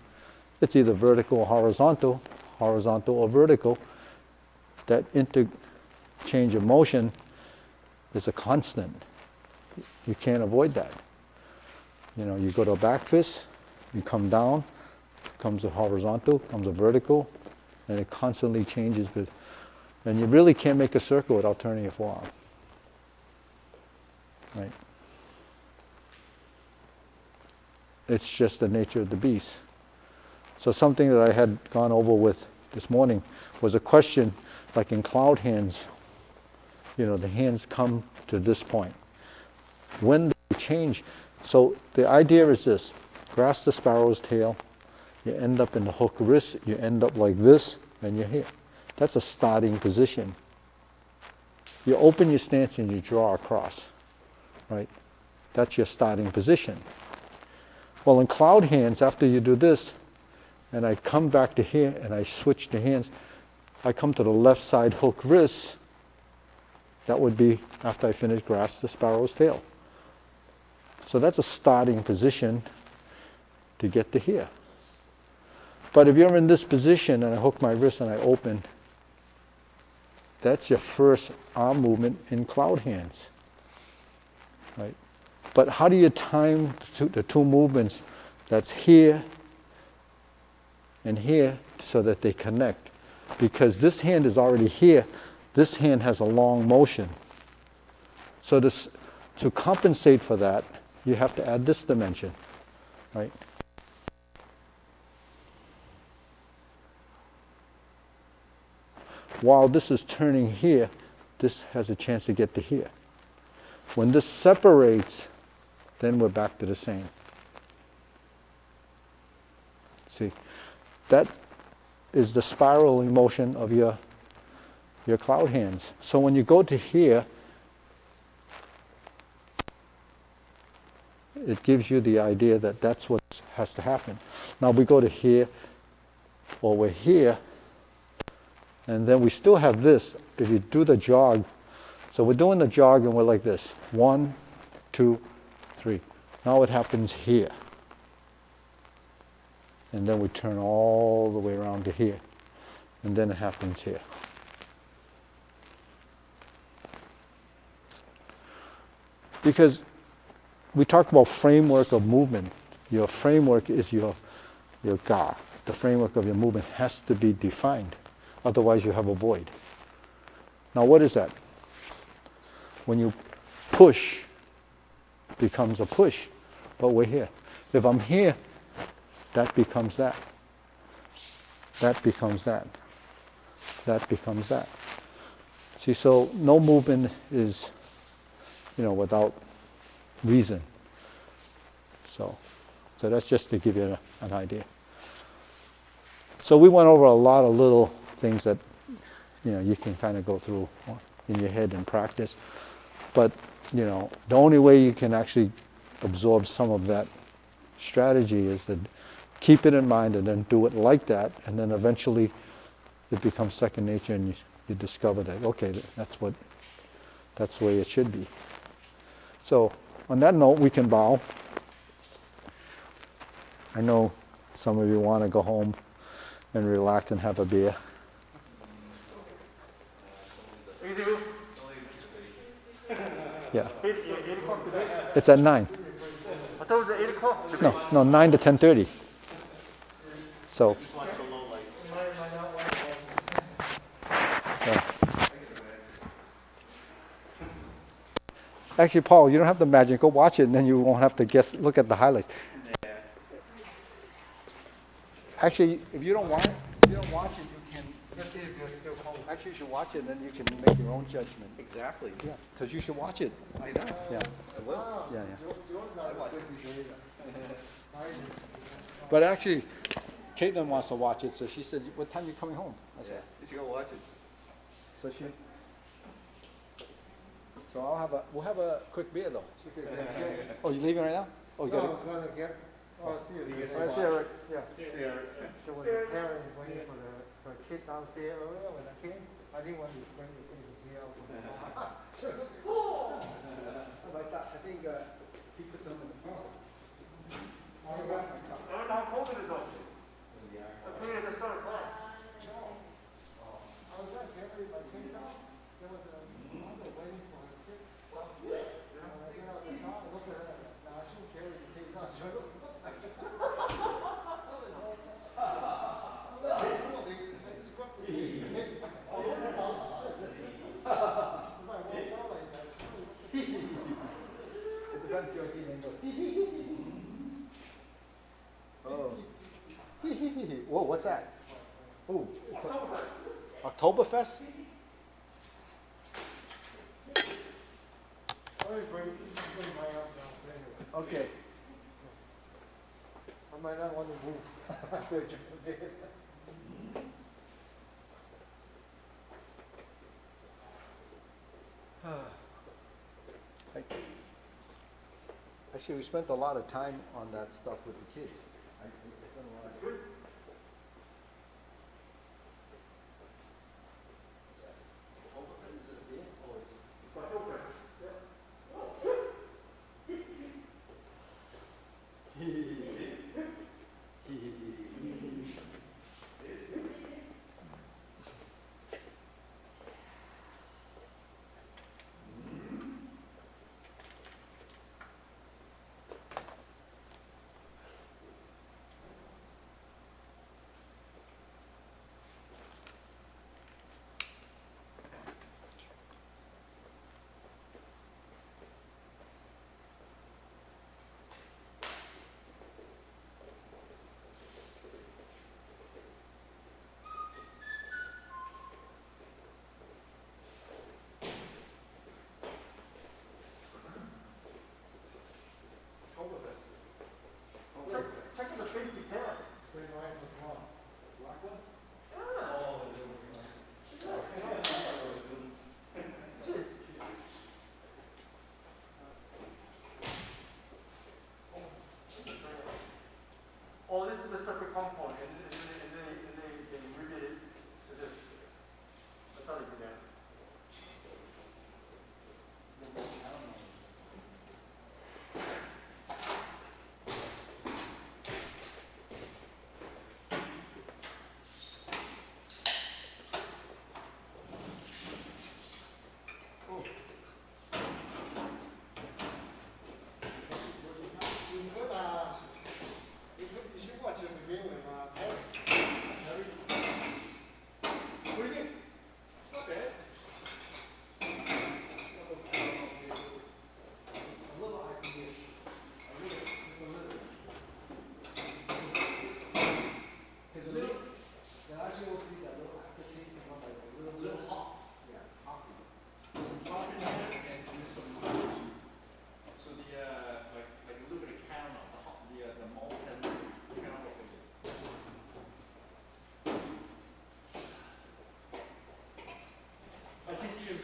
It's either vertical or horizontal or vertical. That interchange of motion is a constant. You can't avoid that. You know, you go to a back fist, you come down, comes a horizontal, comes a vertical, and it constantly changes. And you really can't make a circle without turning your forearm. Right? It's just the nature of the beast. So something that I had gone over with this morning was a question, like in cloud hands, you know, the hands come to this point. When they change, so the idea is this: grasp the sparrow's tail, you end up in the hook wrist, you end up like this, and you're here. That's a starting position. You open your stance and you draw across, right? That's your starting position. Well, in cloud hands, after you do this, and I come back to here and I switch the hands, I come to the left side hook wrist, That would be after I finish grasp the sparrow's tail. So that's a starting position to get to here. But if you're in this position and I hook my wrist and I open, that's your first arm movement in cloud hands, right? But how do you time the two movements that's here and here so that they connect? Because this hand is already here. This hand has a long motion. So to compensate for that, you have to add this dimension, right? While this is turning here, this has a chance to get to here. When this separates, then we're back to the same. See, that is the spiraling motion of your cloud hands. So when you go to here, it gives you the idea that that's what has to happen. Now we go to here, or we're here, and then we still have this. If you do the jog, so we're doing the jog and we're like this. 1, 2, 3. Now it happens here. And then we turn all the way around to here. And then it happens here. Because we talk about framework of movement. Your framework is your ga. The framework of your movement has to be defined. Otherwise you have a void. Now what is that? When you push, becomes a push, but we're here. If I'm here, that becomes that. That becomes that. That becomes that. See, so no movement is, without reason. So that's just to give you an idea. So we went over a lot of little things that you can kind of go through in your head and practice. But the only way you can actually absorb some of that strategy is to keep it in mind and then do it like that, and then eventually it becomes second nature, and you discover that that's the way it should be. So on that note, we can bow. I know some of you want to go home and relax and have a beer. Yeah. It's at 9. I thought it was at 8 o'clock. No, 9 to 10:30. So. Yeah. Actually, Paul, you don't have to imagine. Go watch it, and then you won't have to look at the highlights. Actually, if you don't watch it, you can. Let's see if you're still home. Actually, you should watch it, and then you can make your own judgment. Exactly. Yeah, because you should watch it. I know. Yeah. I will. Yeah. But actually, Caitlin wants to watch it, so she said, "What time are you coming home?" I said, You should go watch it. "So she." So we'll have a quick beer though. Oh, you leaving right now? Oh, you got it. See you. I see her. Yeah. There was a parent waiting for her kid downstairs earlier when I came. I didn't want to bring the things to beer out for I think he put some in the freezer. How cold it is out? I put it at the start of class. I was going to carry my kids out. There was a mother waiting for her kid downstairs. And I get out of the car and look at her. Now she carry the kids out. Oh. Whoa, what's that? Oh, Oktoberfest? Bring my arm downstairs. Okay. I might not want to move after I jump in. Actually, we spent a lot of time on that stuff with the kids. I spent a lot of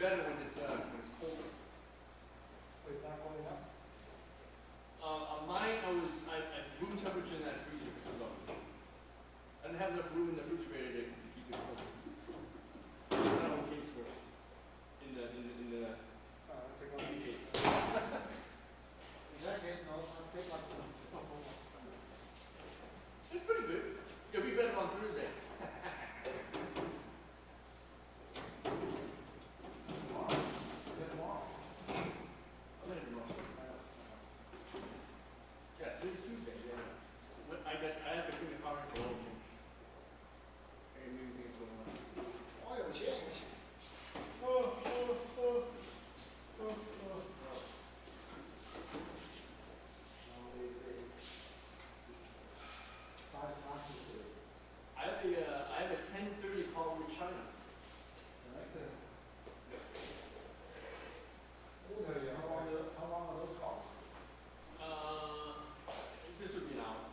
better when it's colder. But it's not going up. Mine, at room temperature in that freezer because I didn't have enough room in the refrigerator to keep it cold. It's not on case for it. In the Take one. TV case. Is that good? No, I'll take like one. It's pretty good. It'll be better on Thursday. I'm gonna do wrong. Yeah, today's Tuesday. Yeah. I have to bring the car in for oil change. I got many things going on. Oil change. Five classes here. I have a 10:30 call with China. That's it. How long are those calls? This would be an hour.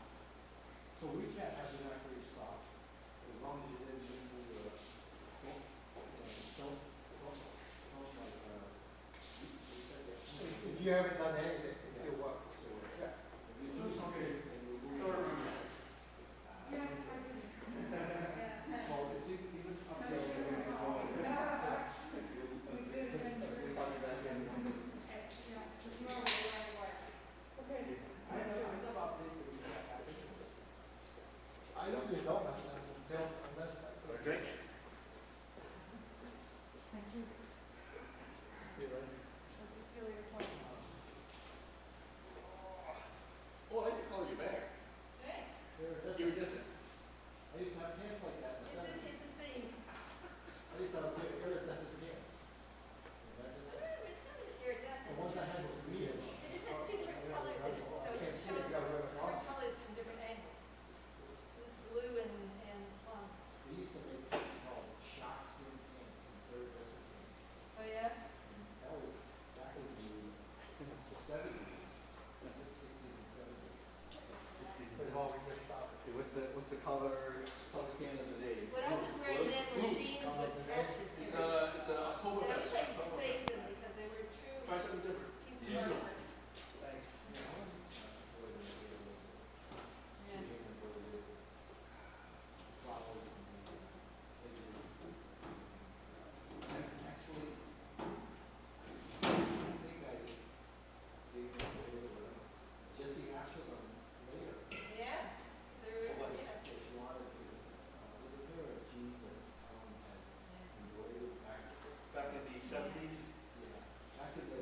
So we can't have an accurate stop, as long as you didn't do the, if you haven't done anything, it still works. Yeah. Yeah, I did. Well, it's even up there. We did it in It's coming back in. Okay. I never updated it. I usually don't have that until, unless. Drink. Thank you. See you later. See you later, Tony. Oh, I like to call you back. Thanks. Give me this. I used to have pants like that in the seventies. It's a thing. I used to have iridescent pants. Imagine that. It's not even iridescent. The ones I had were weird. It just has two different colors in it, so I it can't see shows it, you gotta wear different glasses. colors from different angles. It's blue and plum. They used to make things called shot skin pants and iridescent pants. Oh, yeah? That was back in the seventies, sixties and seventies. They've all messed up. What's the color can of the day? What I was wearing then were jeans with patches. It's a And I wish Oktoberfest. I could save them because they were Try true something different. pieces of Seasonal. artwork. Thanks. Yeah. Actually, I think I gave them Jesse after them later. Yeah. They were, What yeah. she wanted to, there's a pair of jeans that had embroidered back in the 70s. Yeah, back in the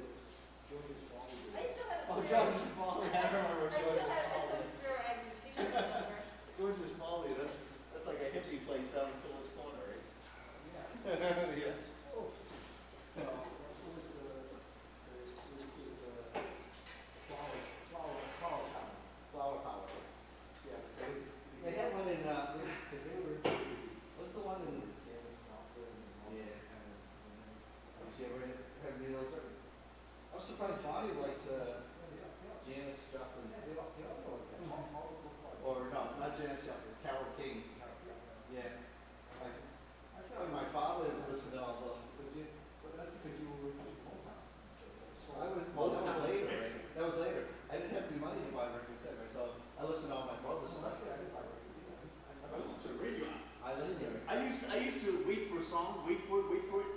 George's Folly days. I still have a Oh, spare. George's Folly, I remember I still George's have Folly. a spare Agnew t-shirt somewhere. George's Folly, that's like a hippie place down in Phillips Corner, right? Yeah. Yeah. Oh. What was Flower Power. Yeah, they had one in, because they were, what's the one in? Yeah. Did you ever have any of those? I'm surprised Bonnie likes, Janis Joplin. Or no, not Janis Joplin, Carole King. Yeah. I feel like my father listened to all But that's because you were with Motown. well, that was later, right? That was later. I didn't have any money to buy records ever, so I listened to all my brother's stuff. I listen to the radio. I listened to it. I used to wait for a song, wait for it,